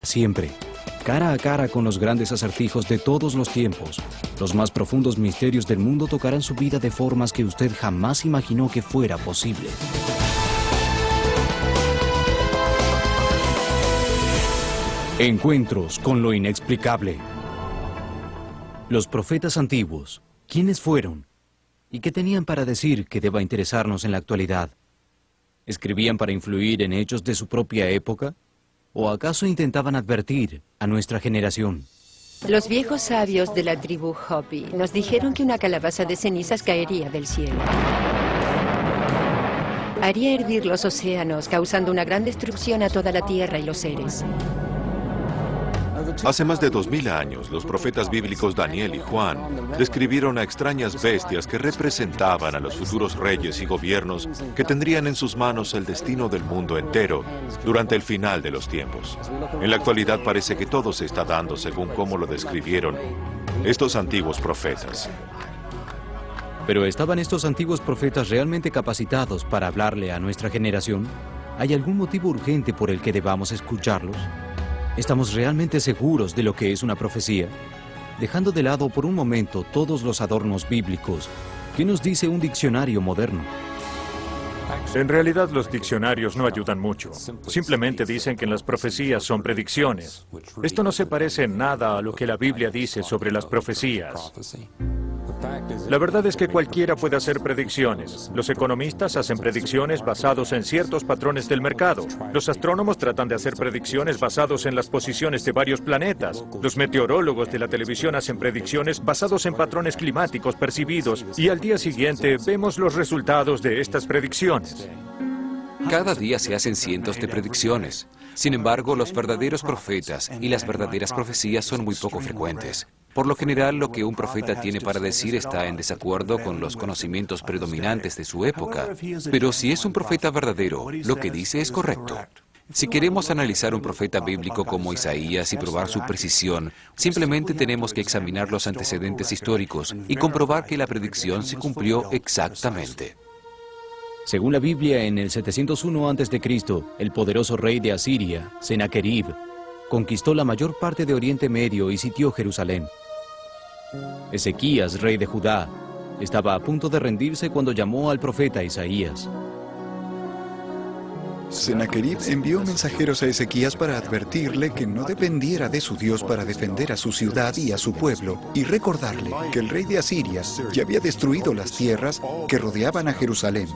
siempre, cara a cara con los grandes acertijos de todos los tiempos. Los más profundos misterios del mundo tocarán su vida de formas que usted jamás imaginó que fuera posible. Encuentros con lo inexplicable. Los profetas antiguos, ¿quiénes fueron? ¿Y qué tenían para decir que deba interesarnos en la actualidad? ¿Escribían para influir en hechos de su propia época? ¿O acaso intentaban advertir a nuestra generación? Los viejos sabios de la tribu Hopi nos dijeron que una calabaza de cenizas caería del cielo. Haría hervir los océanos, causando una gran destrucción a toda la tierra y los seres. Hace más de 2000 años, los profetas bíblicos Daniel y Juan describieron a extrañas bestias que representaban a los futuros reyes y gobiernos que tendrían en sus manos el destino del mundo entero durante el final de los tiempos. En la actualidad parece que todo se está dando según cómo lo describieron estos antiguos profetas. ¿Pero estaban estos antiguos profetas realmente capacitados para hablarle a nuestra generación? ¿Hay algún motivo urgente por el que debamos escucharlos? ¿Estamos realmente seguros de lo que es una profecía? Dejando de lado por un momento todos los adornos bíblicos, ¿qué nos dice un diccionario moderno? En realidad los diccionarios no ayudan mucho. Simplemente dicen que las profecías son predicciones. Esto no se parece en nada a lo que la Biblia dice sobre las profecías. La verdad es que cualquiera puede hacer predicciones. Los economistas hacen predicciones basados en ciertos patrones del mercado. Los astrónomos tratan de hacer predicciones basados en las posiciones de varios planetas. Los meteorólogos de la televisión hacen predicciones basados en patrones climáticos percibidos. Y al día siguiente vemos los resultados de estas predicciones. Cada día se hacen cientos de predicciones. Sin embargo, los verdaderos profetas y las verdaderas profecías son muy poco frecuentes. Por lo general, lo que un profeta tiene para decir está en desacuerdo con los conocimientos predominantes de su época. Pero si es un profeta verdadero, lo que dice es correcto. Si queremos analizar un profeta bíblico como Isaías y probar su precisión, simplemente tenemos que examinar los antecedentes históricos y comprobar que la predicción se cumplió exactamente. Según la Biblia, en el 701 a.C., el poderoso rey de Asiria, Sennacherib, conquistó la mayor parte de Oriente Medio y sitió Jerusalén. Ezequías, rey de Judá, estaba a punto de rendirse cuando llamó al profeta Isaías. Sennacherib envió mensajeros a Ezequías para advertirle que no dependiera de su Dios para defender a su ciudad y a su pueblo, y recordarle que el rey de Asiria ya había destruido las tierras que rodeaban a Jerusalén.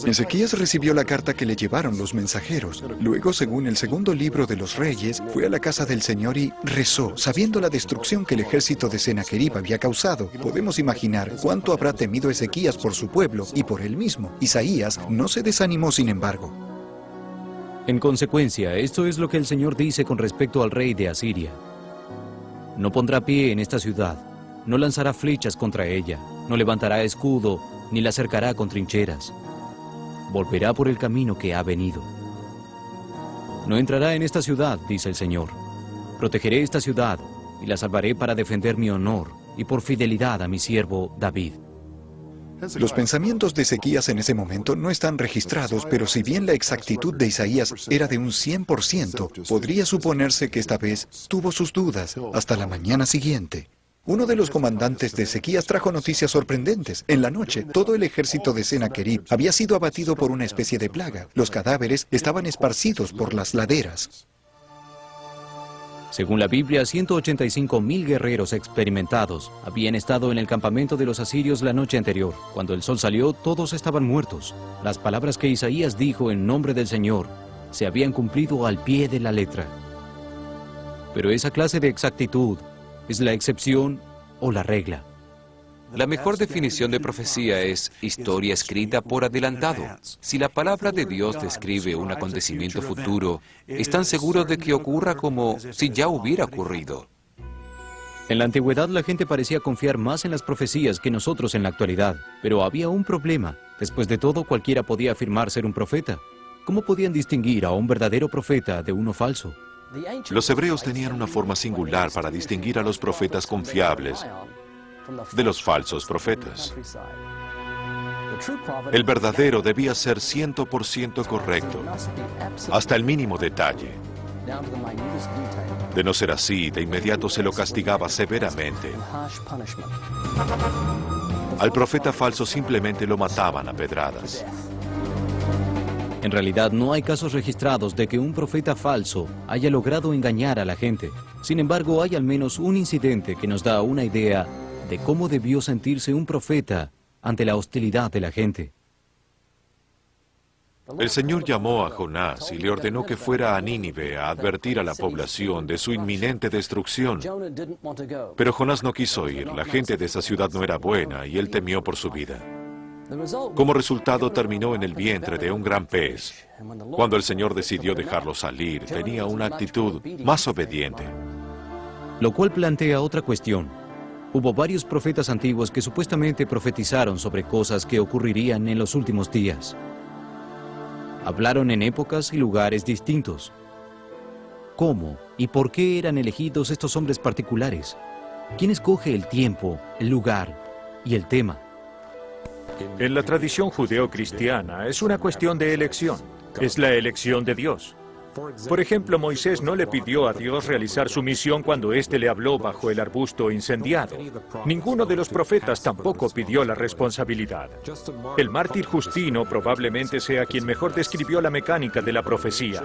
Ezequías recibió la carta que le llevaron los mensajeros. Luego, según el segundo libro de los Reyes, fue a la casa del Señor y rezó, sabiendo la destrucción que el ejército de Sennacherib había causado. Podemos imaginar cuánto habrá temido Ezequías por su pueblo y por él mismo. Isaías no se desanimó, sin embargo. En consecuencia, esto es lo que el Señor dice con respecto al rey de Asiria. No pondrá pie en esta ciudad, no lanzará flechas contra ella, no levantará escudo, ni la cercará con trincheras. Volverá por el camino que ha venido. No entrará en esta ciudad, dice el Señor. Protegeré esta ciudad y la salvaré para defender mi honor y por fidelidad a mi siervo David. Los pensamientos de Ezequías en ese momento no están registrados, pero si bien la exactitud de Isaías era de un 100%, podría suponerse que esta vez tuvo sus dudas hasta la mañana siguiente. Uno de los comandantes de Ezequías trajo noticias sorprendentes. En la noche, todo el ejército de Sennacherib había sido abatido por una especie de plaga. Los cadáveres estaban esparcidos por las laderas. Según la Biblia, 185.000 guerreros experimentados habían estado en el campamento de los asirios la noche anterior. Cuando el sol salió, todos estaban muertos. Las palabras que Isaías dijo en nombre del Señor se habían cumplido al pie de la letra. Pero esa clase de exactitud ¿es la excepción o la regla? La mejor definición de profecía es historia escrita por adelantado. Si la palabra de Dios describe un acontecimiento futuro, están seguros de que ocurra como si ya hubiera ocurrido. En la antigüedad la gente parecía confiar más en las profecías que nosotros en la actualidad, pero había un problema. Después de todo, cualquiera podía afirmar ser un profeta. ¿Cómo podían distinguir a un verdadero profeta de uno falso? Los hebreos tenían una forma singular para distinguir a los profetas confiables de los falsos profetas. El verdadero debía ser 100% correcto, hasta el mínimo detalle. De no ser así, de inmediato se lo castigaba severamente. Al profeta falso simplemente lo mataban a pedradas. En realidad no hay casos registrados de que un profeta falso haya logrado engañar a la gente. Sin embargo, hay al menos un incidente que nos da una idea de cómo debió sentirse un profeta ante la hostilidad de la gente. El Señor llamó a Jonás y le ordenó que fuera a Nínive a advertir a la población de su inminente destrucción. Pero Jonás no quiso ir, la gente de esa ciudad no era buena y él temió por su vida. Como resultado, terminó en el vientre de un gran pez. Cuando el Señor decidió dejarlo salir, tenía una actitud más obediente. Lo cual plantea otra cuestión. Hubo varios profetas antiguos que supuestamente profetizaron sobre cosas que ocurrirían en los últimos días. Hablaron en épocas y lugares distintos. ¿Cómo y por qué eran elegidos estos hombres particulares? ¿Quién escoge el tiempo, el lugar y el tema? En la tradición judeo-cristiana es una cuestión de elección. Es la elección de Dios. Por ejemplo, Moisés no le pidió a Dios realizar su misión cuando éste le habló bajo el arbusto incendiado. Ninguno de los profetas tampoco pidió la responsabilidad. El mártir Justino probablemente sea quien mejor describió la mecánica de la profecía.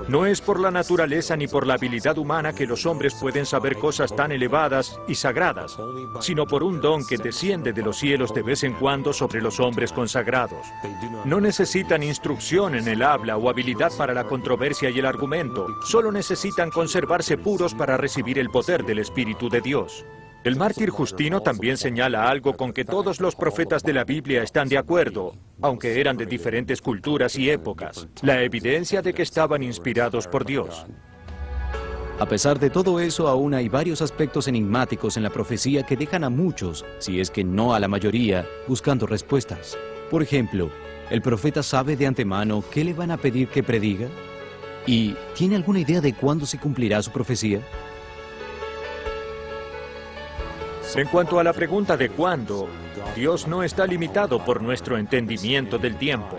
No es por la naturaleza ni por la habilidad humana que los hombres pueden saber cosas tan elevadas y sagradas, sino por un don que desciende de los cielos de vez en cuando sobre los hombres consagrados. No necesitan instrucción en el habla o habilidad para la controversia y el argumento, solo necesitan conservarse puros para recibir el poder del Espíritu de Dios. El mártir Justino también señala algo con que todos los profetas de la Biblia están de acuerdo, aunque eran de diferentes culturas y épocas, la evidencia de que estaban inspirados por Dios. A pesar de todo eso, aún hay varios aspectos enigmáticos en la profecía que dejan a muchos, si es que no a la mayoría, buscando respuestas. Por ejemplo, ¿el profeta sabe de antemano qué le van a pedir que prediga? ¿Y tiene alguna idea de cuándo se cumplirá su profecía? En cuanto a la pregunta de cuándo, Dios no está limitado por nuestro entendimiento del tiempo.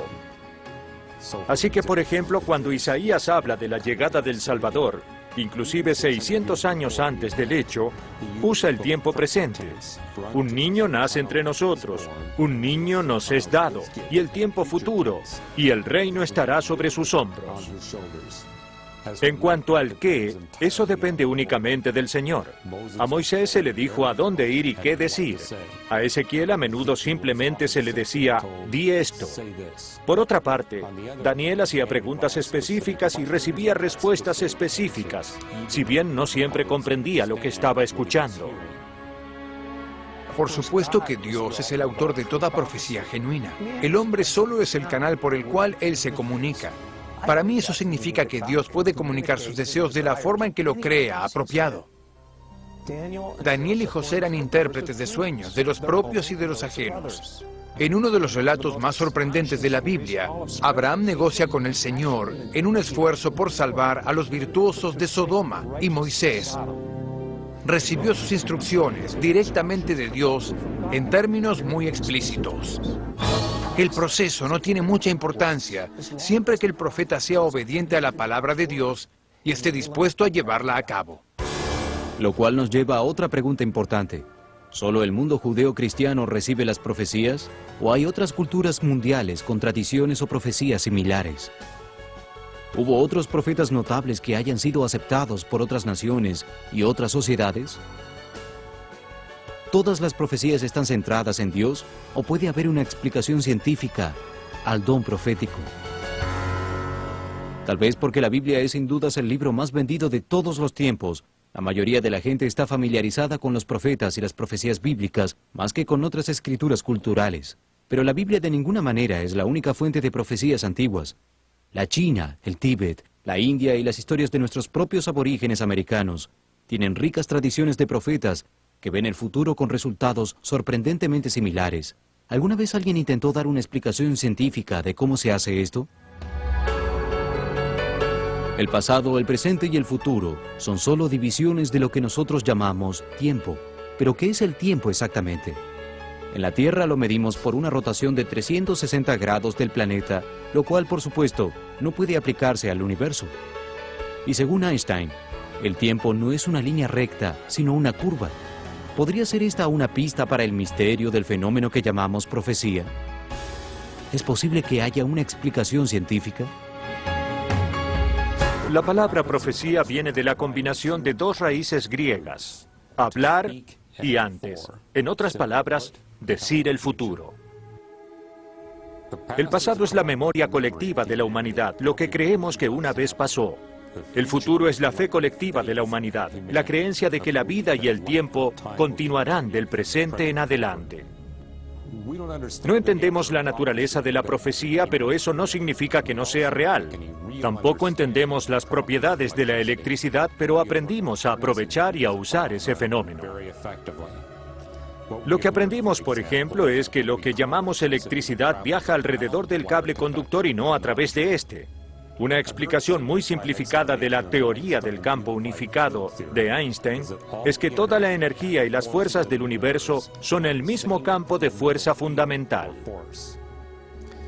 Así que, por ejemplo, cuando Isaías habla de la llegada del Salvador, inclusive 600 años antes del hecho, usa el tiempo presente. Un niño nace entre nosotros, un niño nos es dado, y el tiempo futuro, y el reino estará sobre sus hombros. En cuanto al qué, eso depende únicamente del Señor. A Moisés se le dijo a dónde ir y qué decir. A Ezequiel a menudo simplemente se le decía, di esto. Por otra parte, Daniel hacía preguntas específicas y recibía respuestas específicas, si bien no siempre comprendía lo que estaba escuchando. Por supuesto que Dios es el autor de toda profecía genuina. El hombre solo es el canal por el cual Él se comunica. Para mí eso significa que Dios puede comunicar sus deseos de la forma en que lo crea apropiado. Daniel y José eran intérpretes de sueños, de los propios y de los ajenos. En uno de los relatos más sorprendentes de la Biblia, Abraham negocia con el Señor en un esfuerzo por salvar a los virtuosos de Sodoma, y Moisés recibió sus instrucciones directamente de Dios en términos muy explícitos. El proceso no tiene mucha importancia siempre que el profeta sea obediente a la palabra de Dios y esté dispuesto a llevarla a cabo. Lo cual nos lleva a otra pregunta importante. ¿Solo el mundo judeo-cristiano recibe las profecías? ¿O hay otras culturas mundiales con tradiciones o profecías similares? ¿Hubo otros profetas notables que hayan sido aceptados por otras naciones y otras sociedades? ¿Todas las profecías están centradas en Dios o puede haber una explicación científica al don profético? Tal vez porque la Biblia es sin dudas el libro más vendido de todos los tiempos. La mayoría de la gente está familiarizada con los profetas y las profecías bíblicas más que con otras escrituras culturales. Pero la Biblia de ninguna manera es la única fuente de profecías antiguas. La China, el Tíbet, la India y las historias de nuestros propios aborígenes americanos tienen ricas tradiciones de profetas que ven el futuro con resultados sorprendentemente similares. ¿Alguna vez alguien intentó dar una explicación científica de cómo se hace esto? El pasado, el presente y el futuro son solo divisiones de lo que nosotros llamamos tiempo. ¿Pero qué es el tiempo exactamente? En la Tierra lo medimos por una rotación de 360 grados del planeta, lo cual, por supuesto, no puede aplicarse al universo. Y según Einstein, el tiempo no es una línea recta, sino una curva. ¿Podría ser esta una pista para el misterio del fenómeno que llamamos profecía? ¿Es posible que haya una explicación científica? La palabra profecía viene de la combinación de dos raíces griegas, hablar y antes. En otras palabras, decir el futuro. El pasado es la memoria colectiva de la humanidad, lo que creemos que una vez pasó. El futuro es la fe colectiva de la humanidad, la creencia de que la vida y el tiempo continuarán del presente en adelante. No entendemos la naturaleza de la profecía, pero eso no significa que no sea real. Tampoco entendemos las propiedades de la electricidad, pero aprendimos a aprovechar y a usar ese fenómeno. Lo que aprendimos, por ejemplo, es que lo que llamamos electricidad viaja alrededor del cable conductor y no a través de este. Una explicación muy simplificada de la teoría del campo unificado de Einstein es que toda la energía y las fuerzas del universo son el mismo campo de fuerza fundamental.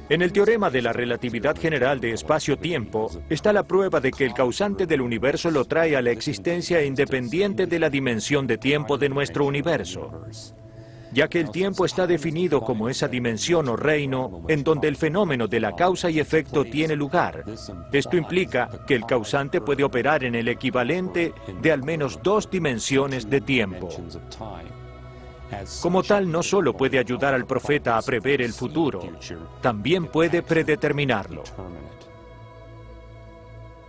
En el teorema de la relatividad general de espacio-tiempo está la prueba de que el causante del universo lo trae a la existencia independiente de la dimensión de tiempo de nuestro universo, ya que el tiempo está definido como esa dimensión o reino en donde el fenómeno de la causa y efecto tiene lugar. Esto implica que el causante puede operar en el equivalente de al menos 2 dimensiones de tiempo. Como tal, no solo puede ayudar al profeta a prever el futuro, también puede predeterminarlo.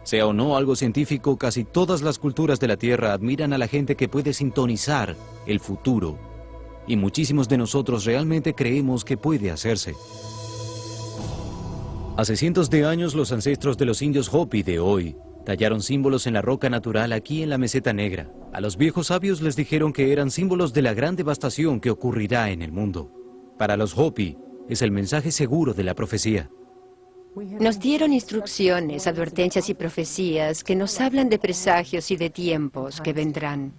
Sea o no algo científico, casi todas las culturas de la Tierra admiran a la gente que puede sintonizar el futuro. Y muchísimos de nosotros realmente creemos que puede hacerse. Hace cientos de años los ancestros de los indios Hopi de hoy tallaron símbolos en la roca natural aquí en la Meseta Negra. A los viejos sabios les dijeron que eran símbolos de la gran devastación que ocurrirá en el mundo. Para los Hopi es el mensaje seguro de la profecía. Nos dieron instrucciones, advertencias y profecías que nos hablan de presagios y de tiempos que vendrán.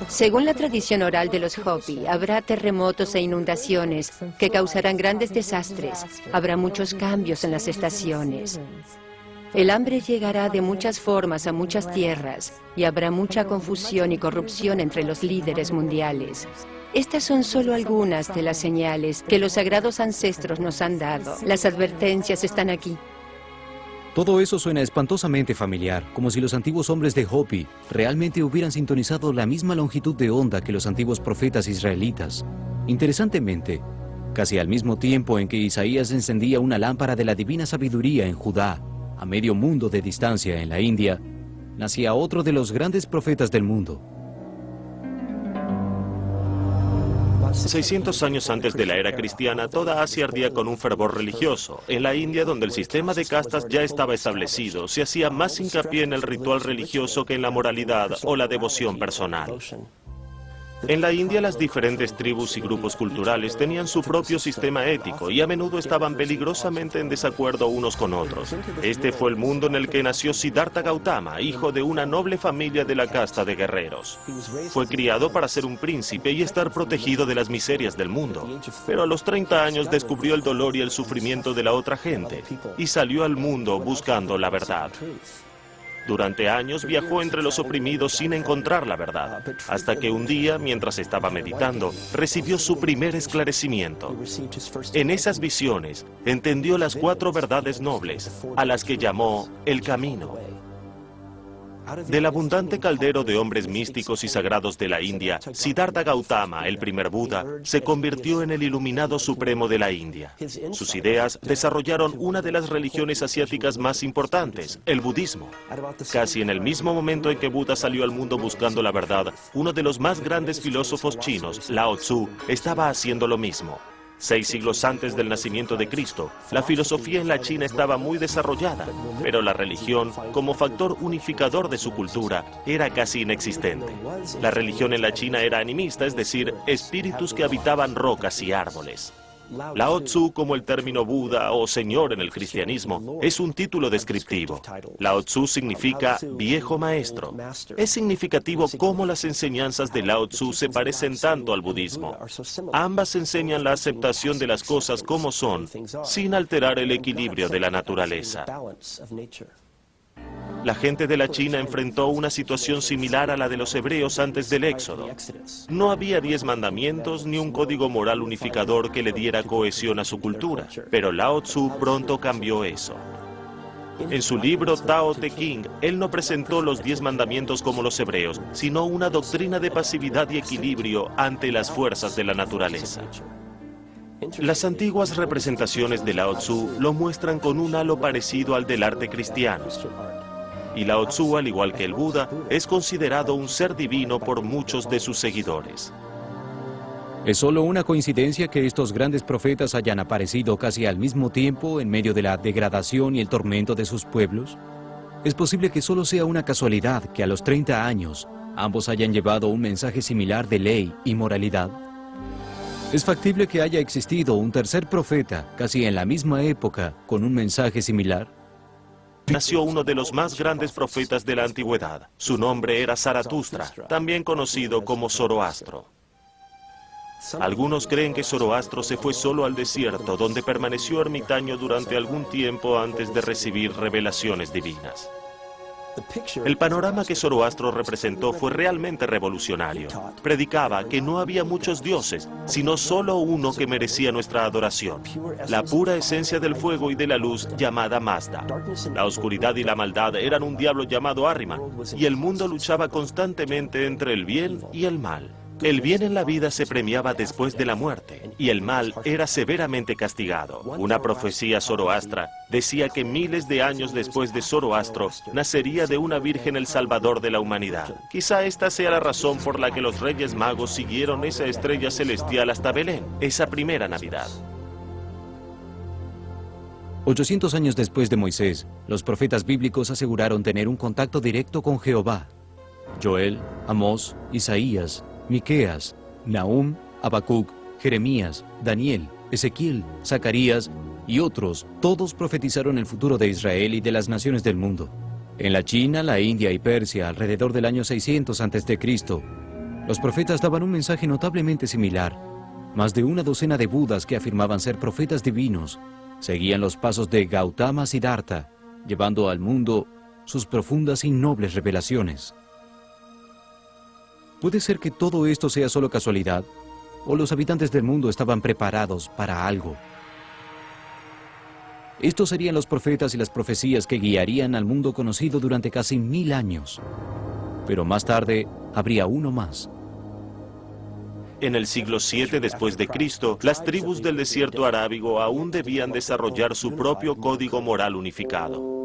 Según la tradición oral de los Hopi, habrá terremotos e inundaciones que causarán grandes desastres. Habrá muchos cambios en las estaciones. El hambre llegará de muchas formas a muchas tierras y habrá mucha confusión y corrupción entre los líderes mundiales. Estas son solo algunas de las señales que los sagrados ancestros nos han dado. Las advertencias están aquí. Todo eso suena espantosamente familiar, como si los antiguos hombres de Hopi realmente hubieran sintonizado la misma longitud de onda que los antiguos profetas israelitas. Interesantemente, casi al mismo tiempo en que Isaías encendía una lámpara de la divina sabiduría en Judá, a medio mundo de distancia en la India, nacía otro de los grandes profetas del mundo. 600 años antes de la era cristiana, toda Asia ardía con un fervor religioso. En la India, donde el sistema de castas ya estaba establecido, se hacía más hincapié en el ritual religioso que en la moralidad o la devoción personal. En la India, las diferentes tribus y grupos culturales tenían su propio sistema ético y a menudo estaban peligrosamente en desacuerdo unos con otros. Este fue el mundo en el que nació Siddhartha Gautama, hijo de una noble familia de la casta de guerreros. Fue criado para ser un príncipe y estar protegido de las miserias del mundo, pero a los 30 años descubrió el dolor y el sufrimiento de la otra gente y salió al mundo buscando la verdad. Durante años viajó entre los oprimidos sin encontrar la verdad, hasta que un día, mientras estaba meditando, recibió su primer esclarecimiento. En esas visiones, entendió las 4 verdades nobles, a las que llamó el camino. Del abundante caldero de hombres místicos y sagrados de la India, Siddhartha Gautama, el primer Buda, se convirtió en el iluminado supremo de la India. Sus ideas desarrollaron una de las religiones asiáticas más importantes, el budismo. Casi en el mismo momento en que Buda salió al mundo buscando la verdad, uno de los más grandes filósofos chinos, Lao Tzu, estaba haciendo lo mismo. 6 siglos antes del nacimiento de Cristo, la filosofía en la China estaba muy desarrollada, pero la religión, como factor unificador de su cultura, era casi inexistente. La religión en la China era animista, es decir, espíritus que habitaban rocas y árboles. Lao Tzu, como el término Buda o Señor en el cristianismo, es un título descriptivo. Lao Tzu significa viejo maestro. Es significativo cómo las enseñanzas de Lao Tzu se parecen tanto al budismo. Ambas enseñan la aceptación de las cosas como son, sin alterar el equilibrio de la naturaleza. La gente de la China enfrentó una situación similar a la de los hebreos antes del Éxodo. No había 10 mandamientos ni un código moral unificador que le diera cohesión a su cultura, pero Lao Tzu pronto cambió eso. En su libro Tao Te Ching, él no presentó los 10 mandamientos como los hebreos, sino una doctrina de pasividad y equilibrio ante las fuerzas de la naturaleza. Las antiguas representaciones de Lao Tzu lo muestran con un halo parecido al del arte cristiano. Y Lao Tzu, al igual que el Buda, es considerado un ser divino por muchos de sus seguidores. ¿Es solo una coincidencia que estos grandes profetas hayan aparecido casi al mismo tiempo en medio de la degradación y el tormento de sus pueblos? ¿Es posible que solo sea una casualidad que a los 30 años ambos hayan llevado un mensaje similar de ley y moralidad? ¿Es factible que haya existido un tercer profeta casi en la misma época con un mensaje similar? Nació uno de los más grandes profetas de la antigüedad. Su nombre era Zaratustra, también conocido como Zoroastro. Algunos creen que Zoroastro se fue solo al desierto, donde permaneció ermitaño durante algún tiempo antes de recibir revelaciones divinas. El panorama que Zoroastro representó fue realmente revolucionario. Predicaba que no había muchos dioses, sino solo uno que merecía nuestra adoración, la pura esencia del fuego y de la luz llamada Mazda. La oscuridad y la maldad eran un diablo llamado Ahriman, y el mundo luchaba constantemente entre el bien y el mal. El bien en la vida se premiaba después de la muerte, y el mal era severamente castigado. Una profecía zoroastra decía que miles de años después de Zoroastro, nacería de una virgen el salvador de la humanidad. Quizá esta sea la razón por la que los Reyes Magos siguieron esa estrella celestial hasta Belén, esa primera Navidad. 800 años después de Moisés, los profetas bíblicos aseguraron tener un contacto directo con Jehová. Joel, Amós, Isaías, Miqueas, Nahum, Habacuc, Jeremías, Daniel, Ezequiel, Zacarías y otros, todos profetizaron el futuro de Israel y de las naciones del mundo. En la China, la India y Persia, alrededor del año 600 a.C., los profetas daban un mensaje notablemente similar. Más de una docena de Budas que afirmaban ser profetas divinos seguían los pasos de Gautama Siddhartha, llevando al mundo sus profundas y nobles revelaciones. ¿Puede ser que todo esto sea solo casualidad? ¿O los habitantes del mundo estaban preparados para algo? Estos serían los profetas y las profecías que guiarían al mundo conocido durante casi 1000 años. Pero más tarde habría uno más. En el siglo VII después de Cristo, las tribus del desierto arábigo aún debían desarrollar su propio código moral unificado.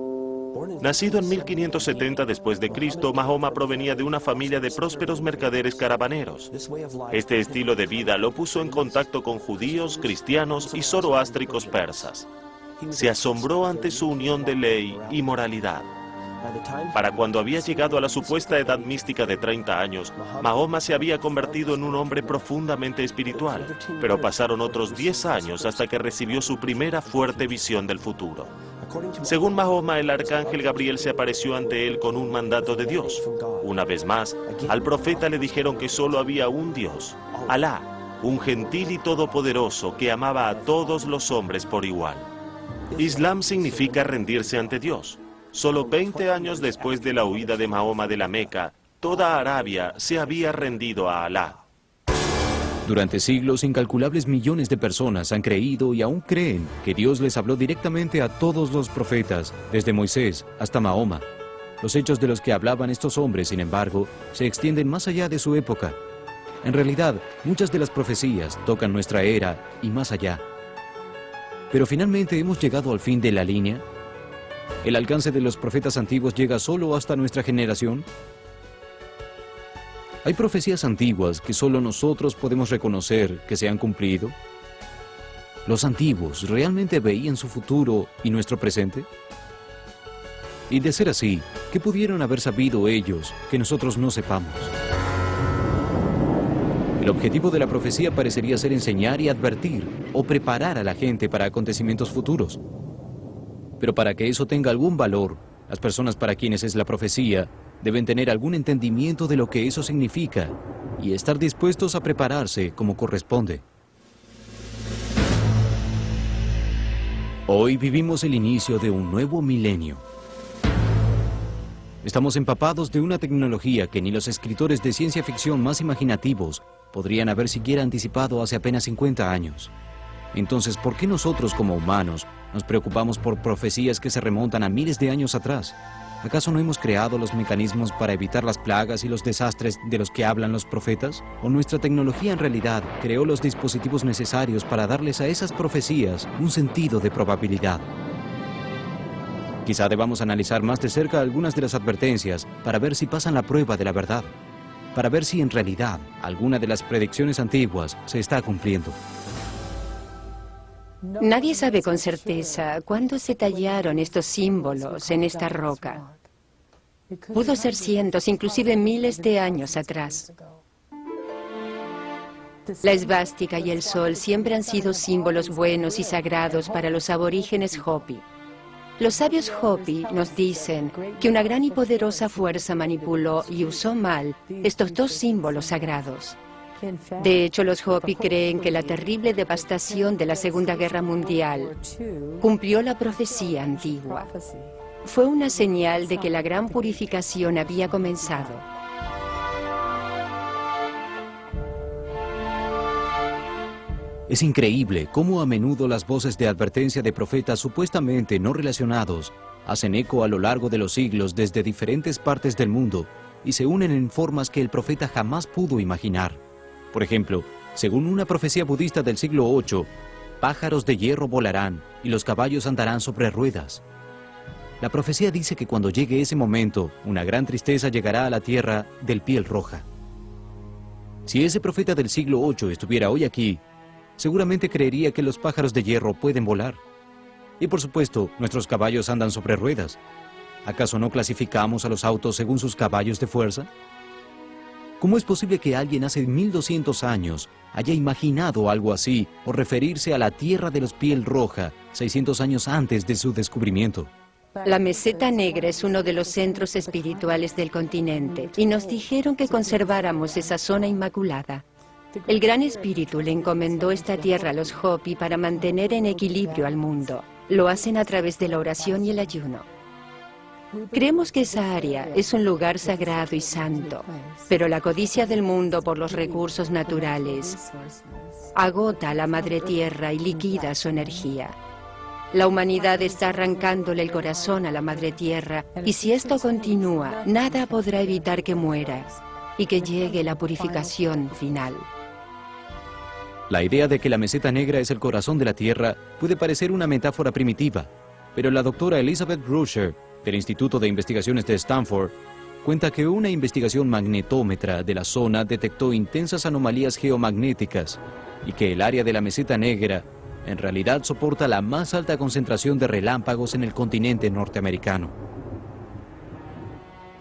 Nacido en 1570 después de Cristo, Mahoma provenía de una familia de prósperos mercaderes caravaneros. Este estilo de vida lo puso en contacto con judíos, cristianos y zoroástricos persas. Se asombró ante su unión de ley y moralidad. Para cuando había llegado a la supuesta edad mística de 30 años, Mahoma se había convertido en un hombre profundamente espiritual, pero pasaron otros 10 años hasta que recibió su primera fuerte visión del futuro. Según Mahoma, el arcángel Gabriel se apareció ante él con un mandato de Dios. Una vez más, al profeta le dijeron que solo había un Dios, Alá, un gentil y todopoderoso que amaba a todos los hombres por igual. Islam significa rendirse ante Dios. Solo 20 años después de la huida de Mahoma de la Meca, toda Arabia se había rendido a Alá. Durante siglos, incalculables millones de personas han creído y aún creen que Dios les habló directamente a todos los profetas, desde Moisés hasta Mahoma. Los hechos de los que hablaban estos hombres, sin embargo, se extienden más allá de su época. En realidad, muchas de las profecías tocan nuestra era y más allá. Pero finalmente hemos llegado al fin de la línea. ¿El alcance de los profetas antiguos llega solo hasta nuestra generación? ¿Hay profecías antiguas que solo nosotros podemos reconocer que se han cumplido? ¿Los antiguos realmente veían su futuro y nuestro presente? Y de ser así, ¿qué pudieron haber sabido ellos que nosotros no sepamos? El objetivo de la profecía parecería ser enseñar y advertir o preparar a la gente para acontecimientos futuros. Pero para que eso tenga algún valor, las personas para quienes es la profecía deben tener algún entendimiento de lo que eso significa y estar dispuestos a prepararse como corresponde. Hoy vivimos el inicio de un nuevo milenio. Estamos empapados de una tecnología que ni los escritores de ciencia ficción más imaginativos podrían haber siquiera anticipado hace apenas 50 años. Entonces, ¿por qué nosotros como humanos nos preocupamos por profecías que se remontan a miles de años atrás? ¿Acaso no hemos creado los mecanismos para evitar las plagas y los desastres de los que hablan los profetas? ¿O nuestra tecnología en realidad creó los dispositivos necesarios para darles a esas profecías un sentido de probabilidad? Quizá debamos analizar más de cerca algunas de las advertencias para ver si pasan la prueba de la verdad, para ver si en realidad alguna de las predicciones antiguas se está cumpliendo. Nadie sabe con certeza cuándo se tallaron estos símbolos en esta roca. Pudo ser cientos, inclusive miles de años atrás. La esvástica y el sol siempre han sido símbolos buenos y sagrados para los aborígenes Hopi. Los sabios Hopi nos dicen que una gran y poderosa fuerza manipuló y usó mal estos dos símbolos sagrados. De hecho, los Hopi creen que la terrible devastación de la Segunda Guerra Mundial cumplió la profecía antigua. Fue una señal de que la gran purificación había comenzado. Es increíble cómo a menudo las voces de advertencia de profetas supuestamente no relacionados hacen eco a lo largo de los siglos desde diferentes partes del mundo y se unen en formas que el profeta jamás pudo imaginar. Por ejemplo, según una profecía budista del siglo VIII, pájaros de hierro volarán y los caballos andarán sobre ruedas. La profecía dice que cuando llegue ese momento, una gran tristeza llegará a la tierra del piel roja. Si ese profeta del siglo VIII estuviera hoy aquí, seguramente creería que los pájaros de hierro pueden volar. Y por supuesto, nuestros caballos andan sobre ruedas. ¿Acaso no clasificamos a los autos según sus caballos de fuerza? ¿Cómo es posible que alguien hace 1200 años haya imaginado algo así o referirse a la tierra de los piel roja 600 años antes de su descubrimiento? La Meseta Negra es uno de los centros espirituales del continente y nos dijeron que conserváramos esa zona inmaculada. El Gran Espíritu le encomendó esta tierra a los Hopi para mantener en equilibrio al mundo. Lo hacen a través de la oración y el ayuno. Creemos que esa área es un lugar sagrado y santo, pero la codicia del mundo por los recursos naturales agota a la Madre Tierra y liquida su energía. La humanidad está arrancándole el corazón a la Madre Tierra y si esto continúa, nada podrá evitar que muera y que llegue la purificación final. La idea de que la Meseta Negra es el corazón de la Tierra puede parecer una metáfora primitiva, pero la doctora Elizabeth Rusher, del Instituto de Investigaciones de Stanford, cuenta que una investigación magnetómetra de la zona detectó intensas anomalías geomagnéticas y que el área de la Meseta Negra en realidad soporta la más alta concentración de relámpagos en el continente norteamericano.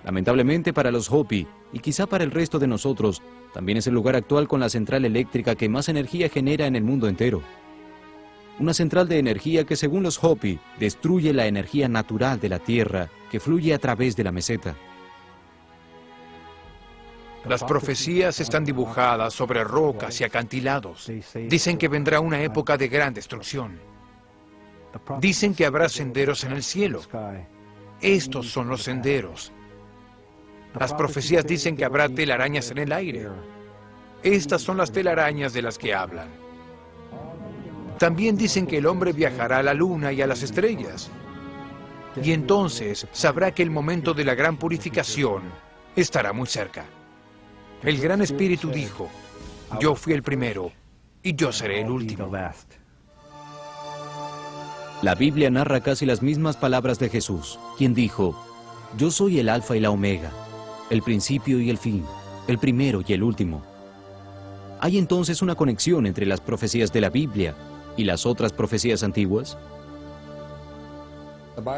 Lamentablemente para los Hopi, y quizá para el resto de nosotros, también es el lugar actual con la central eléctrica que más energía genera en el mundo entero. Una central de energía que, según los Hopi, destruye la energía natural de la Tierra que fluye a través de la meseta. Las profecías están dibujadas sobre rocas y acantilados. Dicen que vendrá una época de gran destrucción. Dicen que habrá senderos en el cielo. Estos son los senderos. Las profecías dicen que habrá telarañas en el aire. Estas son las telarañas de las que hablan. También dicen que el hombre viajará a la luna y a las estrellas. Y entonces sabrá que el momento de la gran purificación estará muy cerca. El Gran Espíritu dijo, yo fui el primero y yo seré el último. La Biblia narra casi las mismas palabras de Jesús, quien dijo, yo soy el Alfa y la Omega, el principio y el fin, el primero y el último. ¿Hay entonces una conexión entre las profecías de la Biblia y las otras profecías antiguas?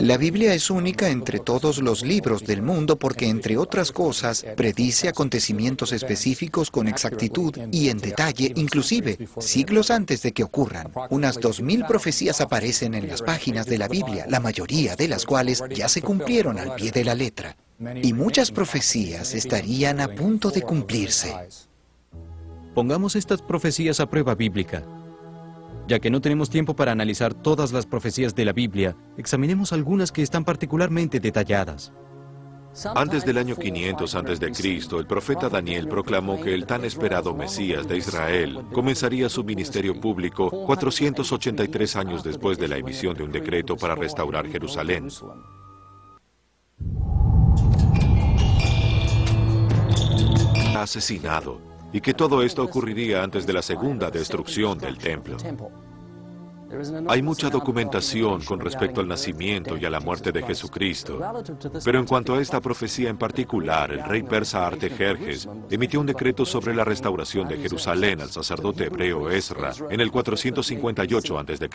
La Biblia es única entre todos los libros del mundo porque, entre otras cosas, predice acontecimientos específicos con exactitud y en detalle, inclusive siglos antes de que ocurran. Unas 2000 profecías aparecen en las páginas de la Biblia, la mayoría de las cuales ya se cumplieron al pie de la letra. Y muchas profecías estarían a punto de cumplirse. Pongamos estas profecías a prueba bíblica. Ya que no tenemos tiempo para analizar todas las profecías de la Biblia, examinemos algunas que están particularmente detalladas. Antes del año 500 a.C., el profeta Daniel proclamó que el tan esperado Mesías de Israel comenzaría su ministerio público 483 años después de la emisión de un decreto para restaurar Jerusalén. Asesinado, y que todo esto ocurriría antes de la segunda destrucción del templo. Hay mucha documentación con respecto al nacimiento y a la muerte de Jesucristo, pero en cuanto a esta profecía en particular, el rey persa Artajerjes emitió un decreto sobre la restauración de Jerusalén al sacerdote hebreo Ezra en el 458 a.C.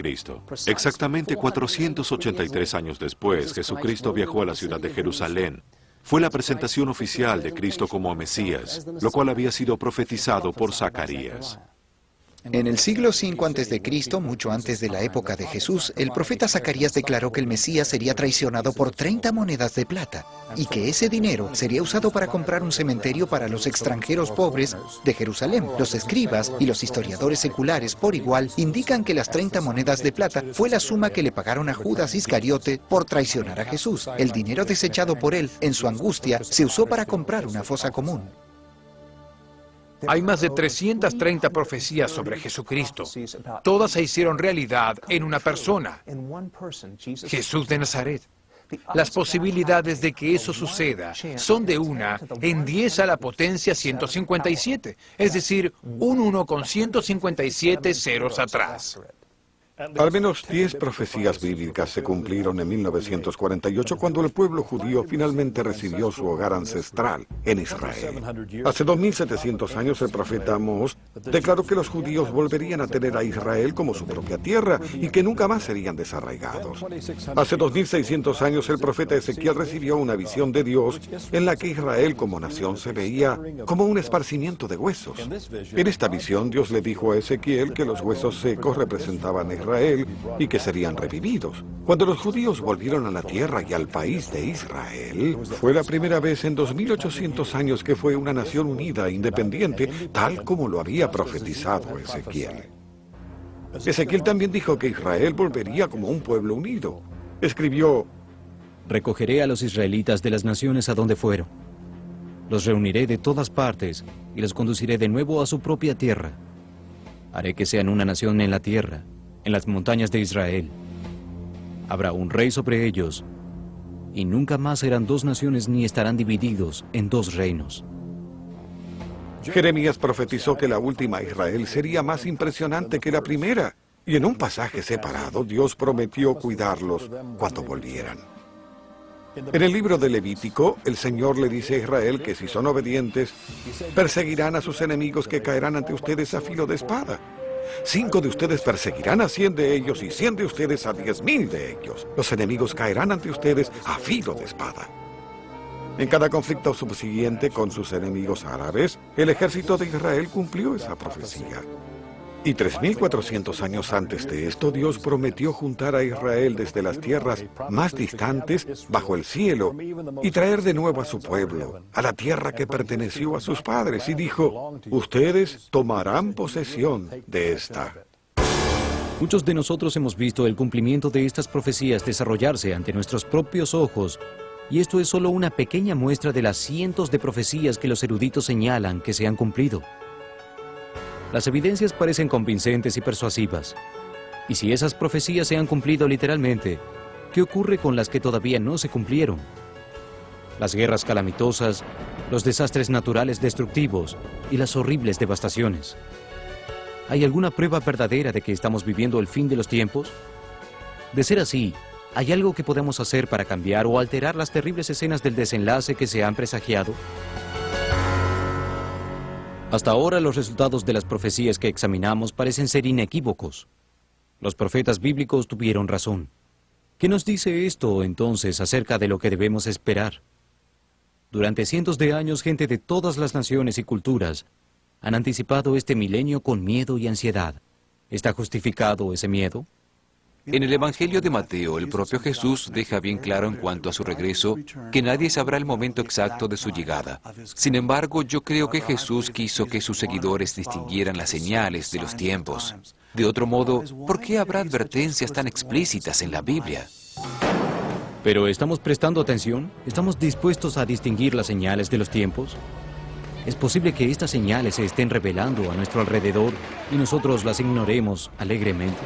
Exactamente 483 años después, Jesucristo viajó a la ciudad de Jerusalén. Fue la presentación oficial de Cristo como Mesías, lo cual había sido profetizado por Zacarías. En el siglo V a.C., mucho antes de la época de Jesús, el profeta Zacarías declaró que el Mesías sería traicionado por 30 monedas de plata y que ese dinero sería usado para comprar un cementerio para los extranjeros pobres de Jerusalén. Los escribas y los historiadores seculares por igual indican que las 30 monedas de plata fue la suma que le pagaron a Judas Iscariote por traicionar a Jesús. El dinero desechado por él en su angustia se usó para comprar una fosa común. Hay más de 330 profecías sobre Jesucristo. Todas se hicieron realidad en una persona, Jesús de Nazaret. Las posibilidades de que eso suceda son de 1 en 10 a la potencia 157, es decir, un 1 con 157 ceros atrás. Al menos 10 profecías bíblicas se cumplieron en 1948 cuando el pueblo judío finalmente recibió su hogar ancestral en Israel. Hace 2700 años el profeta Amós declaró que los judíos volverían a tener a Israel como su propia tierra y que nunca más serían desarraigados. Hace 2600 años el profeta Ezequiel recibió una visión de Dios en la que Israel como nación se veía como un esparcimiento de huesos. En esta visión Dios le dijo a Ezequiel que los huesos secos representaban a Israel y que serían revividos. Cuando los judíos volvieron a la tierra y al país de Israel, fue la primera vez en 2800 años que fue una nación unida e independiente, tal como lo había profetizado Ezequiel. Ezequiel también dijo que Israel volvería como un pueblo unido. Escribió: recogeré a los israelitas de las naciones a donde fueron. Los reuniré de todas partes y los conduciré de nuevo a su propia tierra. Haré que sean una nación en la tierra, en las montañas de Israel. Habrá un rey sobre ellos, y nunca más serán dos naciones ni estarán divididos en dos reinos. Jeremías profetizó que la última Israel sería más impresionante que la primera, y en un pasaje separado Dios prometió cuidarlos cuando volvieran. En el libro de Levítico, el Señor le dice a Israel que si son obedientes, perseguirán a sus enemigos que caerán ante ustedes a filo de espada. 5 de ustedes perseguirán a 100 de ellos y 100 de ustedes a 10,000 de ellos. Los enemigos caerán ante ustedes a filo de espada. En cada conflicto subsiguiente con sus enemigos árabes, el ejército de Israel cumplió esa profecía. Y 3400 años antes de esto, Dios prometió juntar a Israel desde las tierras más distantes bajo el cielo y traer de nuevo a su pueblo, a la tierra que perteneció a sus padres, y dijo: ustedes tomarán posesión de esta. Muchos de nosotros hemos visto el cumplimiento de estas profecías desarrollarse ante nuestros propios ojos, y esto es solo una pequeña muestra de las cientos de profecías que los eruditos señalan que se han cumplido. Las evidencias parecen convincentes y persuasivas. Y si esas profecías se han cumplido literalmente, ¿qué ocurre con las que todavía no se cumplieron? Las guerras calamitosas, los desastres naturales destructivos y las horribles devastaciones. ¿Hay alguna prueba verdadera de que estamos viviendo el fin de los tiempos? De ser así, ¿hay algo que podamos hacer para cambiar o alterar las terribles escenas del desenlace que se han presagiado? Hasta ahora los resultados de las profecías que examinamos parecen ser inequívocos. Los profetas bíblicos tuvieron razón. ¿Qué nos dice esto entonces acerca de lo que debemos esperar? Durante cientos de años, gente de todas las naciones y culturas han anticipado este milenio con miedo y ansiedad. ¿Está justificado ese miedo? En el Evangelio de Mateo, el propio Jesús deja bien claro en cuanto a su regreso que nadie sabrá el momento exacto de su llegada. Sin embargo, yo creo que Jesús quiso que sus seguidores distinguieran las señales de los tiempos. De otro modo, ¿por qué habrá advertencias tan explícitas en la Biblia? Pero ¿estamos prestando atención? ¿Estamos dispuestos a distinguir las señales de los tiempos? ¿Es posible que estas señales se estén revelando a nuestro alrededor y nosotros las ignoremos alegremente?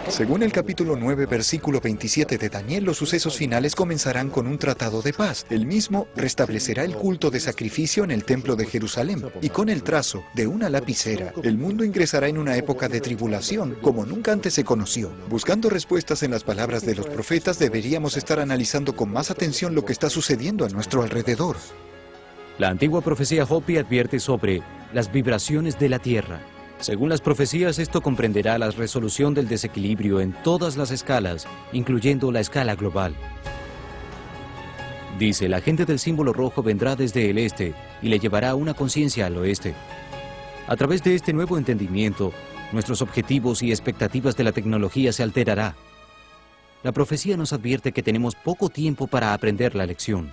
Según el capítulo 9, versículo 27 de Daniel, los sucesos finales comenzarán con un tratado de paz. El mismo restablecerá el culto de sacrificio en el templo de Jerusalén, y con el trazo de una lapicera, el mundo ingresará en una época de tribulación como nunca antes se conoció. Buscando respuestas en las palabras de los profetas, deberíamos estar analizando con más atención lo que está sucediendo a nuestro alrededor. La antigua profecía Hopi advierte sobre las vibraciones de la tierra. Según las profecías, esto comprenderá la resolución del desequilibrio en todas las escalas, incluyendo la escala global. Dice, la gente del símbolo rojo vendrá desde el este y le llevará una conciencia al oeste. A través de este nuevo entendimiento, nuestros objetivos y expectativas de la tecnología se alterará. La profecía nos advierte que tenemos poco tiempo para aprender la lección.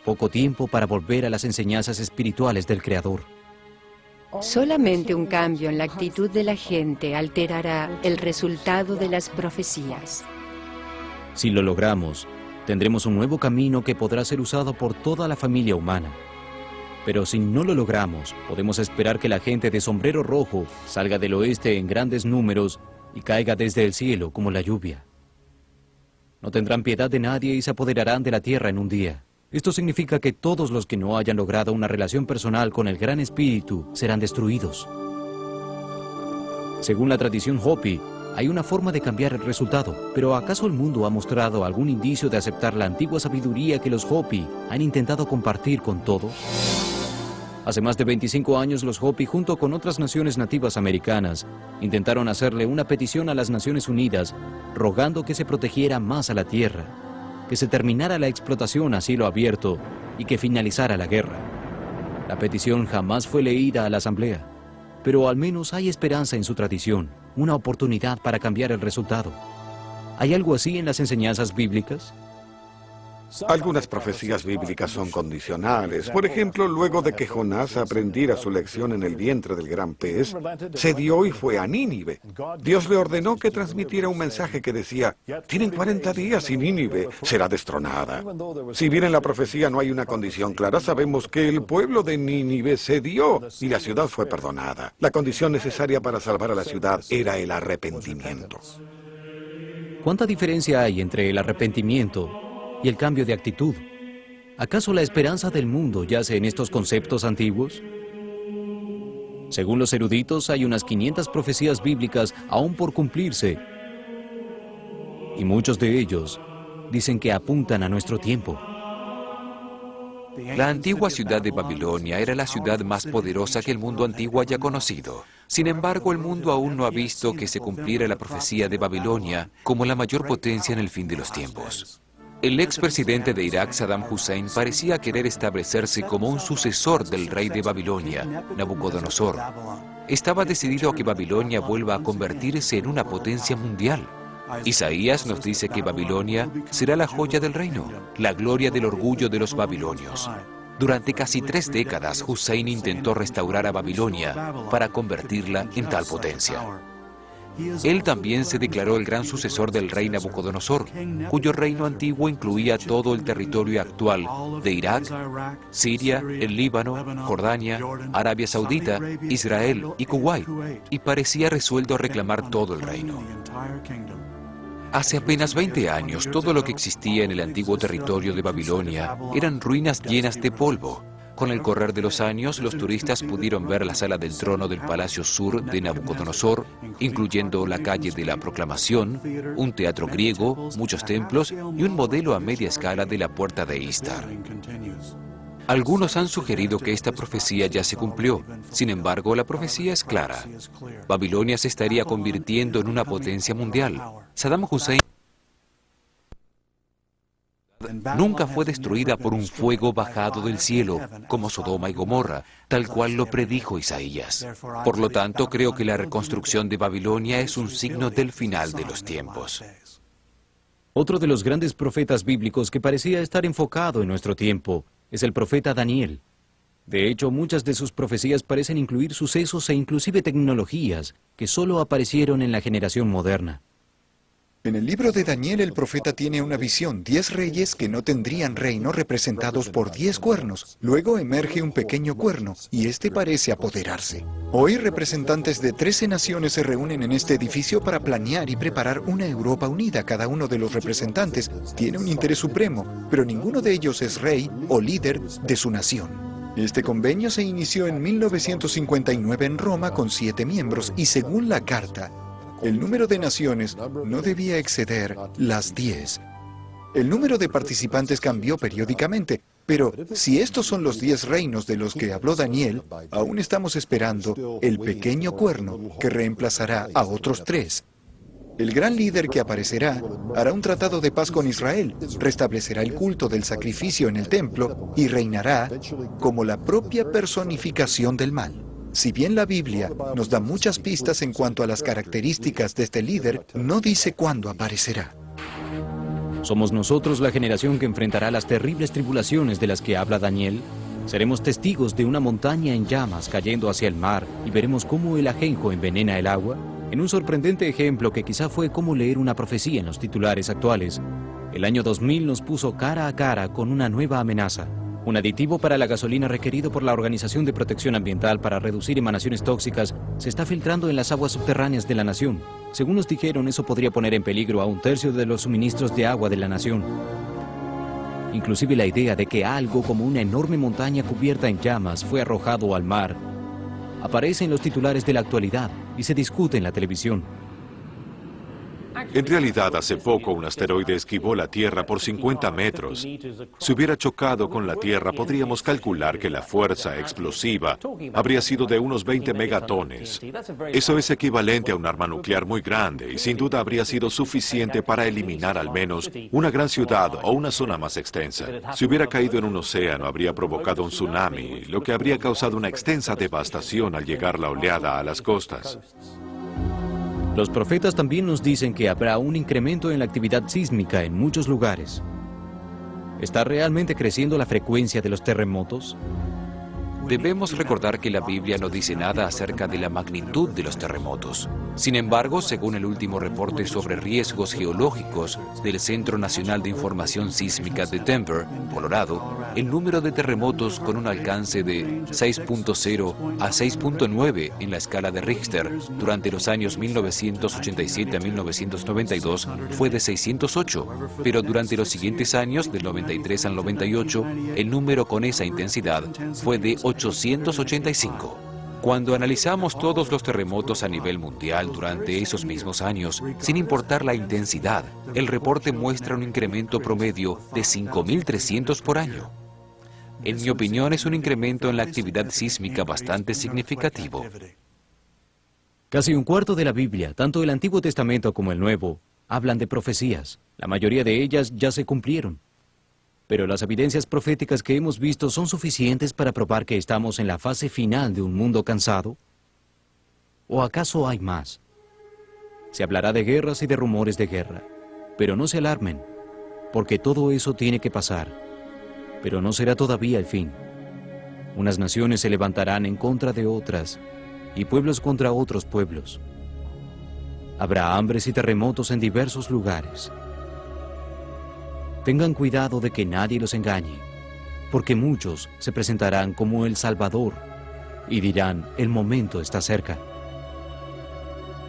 Poco tiempo para volver a las enseñanzas espirituales del Creador. Solamente un cambio en la actitud de la gente alterará el resultado de las profecías. Si lo logramos, tendremos un nuevo camino que podrá ser usado por toda la familia humana. Pero si no lo logramos, podemos esperar que la gente de sombrero rojo salga del oeste en grandes números y caiga desde el cielo como la lluvia. No tendrán piedad de nadie y se apoderarán de la tierra en un día. Esto significa que todos los que no hayan logrado una relación personal con el Gran Espíritu serán destruidos. Según la tradición Hopi, hay una forma de cambiar el resultado, pero ¿acaso el mundo ha mostrado algún indicio de aceptar la antigua sabiduría que los Hopi han intentado compartir con todos? Hace más de 25 años los Hopi, junto con otras naciones nativas americanas, intentaron hacerle una petición a las Naciones Unidas, rogando que se protegiera más a la tierra, que se terminara la explotación a cielo abierto y que finalizara la guerra. La petición jamás fue leída a la Asamblea, pero al menos hay esperanza en su tradición, una oportunidad para cambiar el resultado. ¿Hay algo así en las enseñanzas bíblicas? Algunas profecías bíblicas son condicionales. Por ejemplo, luego de que Jonás aprendiera su lección en el vientre del gran pez, se dio y fue a Nínive. Dios le ordenó que transmitiera un mensaje que decía, tienen 40 días y Nínive será destronada. Si bien en la profecía no hay una condición clara, sabemos que el pueblo de Nínive cedió y la ciudad fue perdonada. La condición necesaria para salvar a la ciudad era el arrepentimiento. ¿Cuánta diferencia hay entre el arrepentimiento y el cambio de actitud? ¿Acaso la esperanza del mundo yace en estos conceptos antiguos? Según los eruditos, hay unas 500 profecías bíblicas aún por cumplirse, y muchos de ellos dicen que apuntan a nuestro tiempo. La antigua ciudad de Babilonia era la ciudad más poderosa que el mundo antiguo haya conocido. Sin embargo, el mundo aún no ha visto que se cumpliera la profecía de Babilonia como la mayor potencia en el fin de los tiempos. El expresidente de Irak, Saddam Hussein, parecía querer establecerse como un sucesor del rey de Babilonia, Nabucodonosor. Estaba decidido a que Babilonia vuelva a convertirse en una potencia mundial. Isaías nos dice que Babilonia será la joya del reino, la gloria del orgullo de los babilonios. Durante casi 3 décadas, Hussein intentó restaurar a Babilonia para convertirla en tal potencia. Él también se declaró el gran sucesor del rey Nabucodonosor, cuyo reino antiguo incluía todo el territorio actual de Irak, Siria, el Líbano, Jordania, Arabia Saudita, Israel y Kuwait, y parecía resuelto a reclamar todo el reino. Hace apenas 20 años, todo lo que existía en el antiguo territorio de Babilonia eran ruinas llenas de polvo. Con el correr de los años, los turistas pudieron ver la sala del trono del Palacio Sur de Nabucodonosor, incluyendo la calle de la Proclamación, un teatro griego, muchos templos y un modelo a media escala de la puerta de Istar. Algunos han sugerido que esta profecía ya se cumplió. Sin embargo, la profecía es clara. Babilonia se estaría convirtiendo en una potencia mundial. Saddam Hussein nunca fue destruida por un fuego bajado del cielo, como Sodoma y Gomorra, tal cual lo predijo Isaías. Por lo tanto, creo que la reconstrucción de Babilonia es un signo del final de los tiempos. Otro de los grandes profetas bíblicos que parecía estar enfocado en nuestro tiempo es el profeta Daniel. De hecho, muchas de sus profecías parecen incluir sucesos e inclusive tecnologías que solo aparecieron en la generación moderna. En el libro de Daniel, el profeta tiene una visión, 10 reyes que no tendrían reino representados por 10 cuernos. Luego emerge un pequeño cuerno, y este parece apoderarse. Hoy, representantes de 13 naciones se reúnen en este edificio para planear y preparar una Europa unida. Cada uno de los representantes tiene un interés supremo, pero ninguno de ellos es rey o líder de su nación. Este convenio se inició en 1959 en Roma con 7 miembros, y según la carta, el número de naciones no debía exceder las 10. El número de participantes cambió periódicamente, pero si estos son los 10 reinos de los que habló Daniel, aún estamos esperando el pequeño cuerno que reemplazará a otros 3. El gran líder que aparecerá hará un tratado de paz con Israel, restablecerá el culto del sacrificio en el templo y reinará como la propia personificación del mal. Si bien la Biblia nos da muchas pistas en cuanto a las características de este líder, no dice cuándo aparecerá. ¿Somos nosotros la generación que enfrentará las terribles tribulaciones de las que habla Daniel? Seremos testigos de una montaña en llamas cayendo hacia el mar y veremos cómo el ajenjo envenena el agua. En un sorprendente ejemplo que quizá fue como leer una profecía en los titulares actuales, el año 2000 nos puso cara a cara con una nueva amenaza. Un aditivo para la gasolina requerido por la Organización de Protección Ambiental para reducir emanaciones tóxicas se está filtrando en las aguas subterráneas de la nación. Según nos dijeron, eso podría poner en peligro a 1/3 de los suministros de agua de la nación. Inclusive la idea de que algo como una enorme montaña cubierta en llamas fue arrojado al mar aparece en los titulares de la actualidad y se discute en la televisión. En realidad, hace poco un asteroide esquivó la Tierra por 50 metros. Si hubiera chocado con la Tierra, podríamos calcular que la fuerza explosiva habría sido de unos 20 megatones. Eso es equivalente a un arma nuclear muy grande y sin duda habría sido suficiente para eliminar al menos una gran ciudad o una zona más extensa. Si hubiera caído en un océano, habría provocado un tsunami, lo que habría causado una extensa devastación al llegar la oleada a las costas. Los profetas también nos dicen que habrá un incremento en la actividad sísmica en muchos lugares. ¿Está realmente creciendo la frecuencia de los terremotos? Debemos recordar que la Biblia no dice nada acerca de la magnitud de los terremotos. Sin embargo, según el último reporte sobre riesgos geológicos del Centro Nacional de Información Sísmica de Denver, Colorado, el número de terremotos con un alcance de 6.0 a 6.9 en la escala de Richter durante los años 1987 a 1992 fue de 608, pero durante los siguientes años, del 93 al 98, el número con esa intensidad fue de 885. Cuando analizamos todos los terremotos a nivel mundial durante esos mismos años, sin importar la intensidad, el reporte muestra un incremento promedio de 5.300 por año. En mi opinión, es un incremento en la actividad sísmica bastante significativo. Casi un cuarto de la Biblia, tanto el Antiguo Testamento como el Nuevo, hablan de profecías. La mayoría de ellas ya se cumplieron. Pero las evidencias proféticas que hemos visto son suficientes para probar que estamos en la fase final de un mundo cansado. ¿O acaso hay más? Se hablará de guerras y de rumores de guerra, pero no se alarmen, porque todo eso tiene que pasar. Pero no será todavía el fin. Unas naciones se levantarán en contra de otras, y pueblos contra otros pueblos. Habrá hambres y terremotos en diversos lugares. Tengan cuidado de que nadie los engañe, porque muchos se presentarán como el Salvador y dirán, el momento está cerca.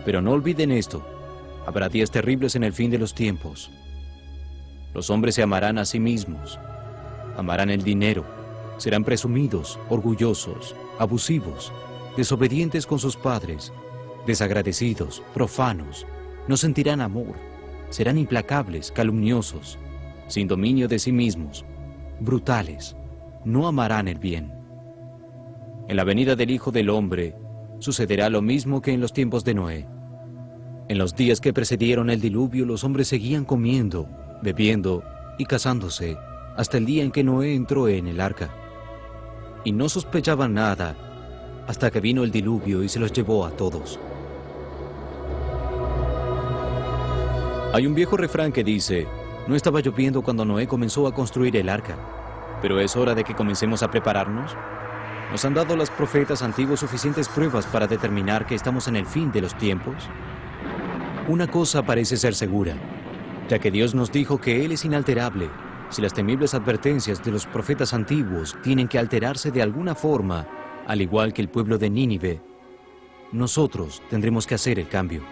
Pero no olviden esto, habrá días terribles en el fin de los tiempos. Los hombres se amarán a sí mismos, amarán el dinero, serán presumidos, orgullosos, abusivos, desobedientes con sus padres, desagradecidos, profanos, no sentirán amor, serán implacables, calumniosos, sin dominio de sí mismos, brutales, no amarán el bien. En la venida del Hijo del Hombre sucederá lo mismo que en los tiempos de Noé. En los días que precedieron el diluvio, los hombres seguían comiendo, bebiendo y casándose, hasta el día en que Noé entró en el arca. Y no sospechaban nada hasta que vino el diluvio y se los llevó a todos. Hay un viejo refrán que dice, no estaba lloviendo cuando Noé comenzó a construir el arca, pero es hora de que comencemos a prepararnos. ¿Nos han dado los profetas antiguos suficientes pruebas para determinar que estamos en el fin de los tiempos? Una cosa parece ser segura, ya que Dios nos dijo que Él es inalterable. Si las temibles advertencias de los profetas antiguos tienen que alterarse de alguna forma, al igual que el pueblo de Nínive, nosotros tendremos que hacer el cambio.